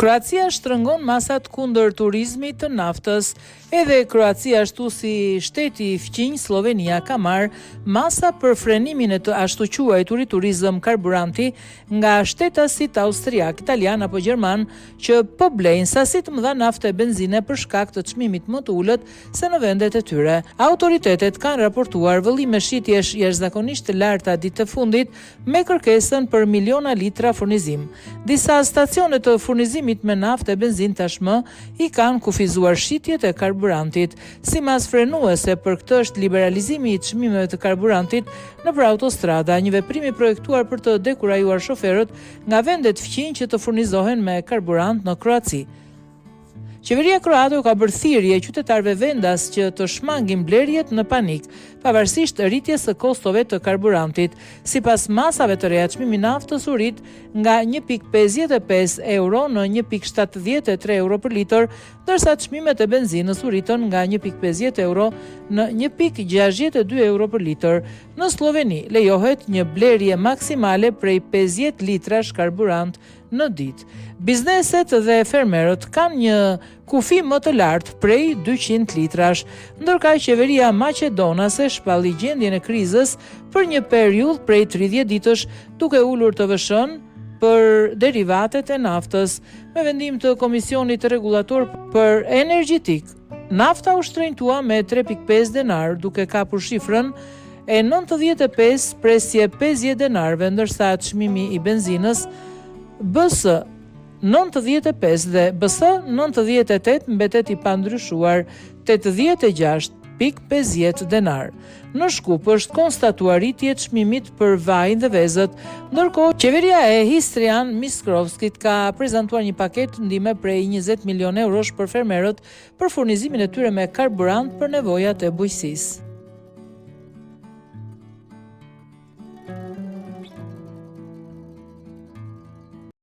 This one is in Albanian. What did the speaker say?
Kroacia shtrëngon masat kundër turizmit të naftës. Edhe Kroacia, ashtu si shteti i fqinj Slovenia, ka marrë masa për frenimin e të ashtu quajturit turizëm karburanti nga shtetasit austriak, italian apo gjerman që po blejnë sasi të mëdha nafte e benzine për shkak të çmimit më të ulët se në vendet e tyre. Autoritetet kanë raportuar vëllime shitjesh jashtëzakonisht të larta ditë të fundit me kërkesën për miliona litra furnizim. Disa stacione të furnizimit me naftë e benzinë tashmë i kanë kufizuar shitjet e karburantit. Si mas frenuese për këtë është liberalizimi i çmimeve të karburantit nëpër autostrada, një veprim i projektuar për të dekurajuar shoferët nga vendet fqinj që të furnizohen me karburant në Kroaci. Qeveria kroate ka bërë thirrje qytetarëve vendas që të shmangin blerjet në panik, pavarësisht rritjes së kostove të karburantit. Sipas masave të reja, çmimi i naftës u rrit nga 1.55 euro në 1.73 euro për litër, ndërsa çmimet e benzinës u rritën nga 1.50 euro në 1.62 euro për litër. Në Sloveni lejohet një blerje maksimale prej 50 litrash karburant në ditë. Bizneset dhe fermerët kanë një kufi më të lartë prej 200 litrash, ndërkaq qeveria maqedonase shpalli gjendjen e krizës për një periudhë prej 30 ditësh, duke ulur TVSH-n për derivatet e naftës. Me vendim të Komisionit Rregullator për Energjetik, nafta u shtrenjtua me 3.5 denar, duke kapur shifrën e 95 presje 50 denarve, ndërsa çmimi i benzinës BS 95 dhe BS 98 mbetet i pandryshuar 86.50 denar. Në Shkup është konstatuar rritje e çmimit për vajin dhe vezët, ndërkohë qeveria e Histrian Miskrovskit ka prezantuar një paketë ndihme prej 20 milion eurosh për fermerët për furnizimin e tyre me karburant për nevojat e bujqësisë.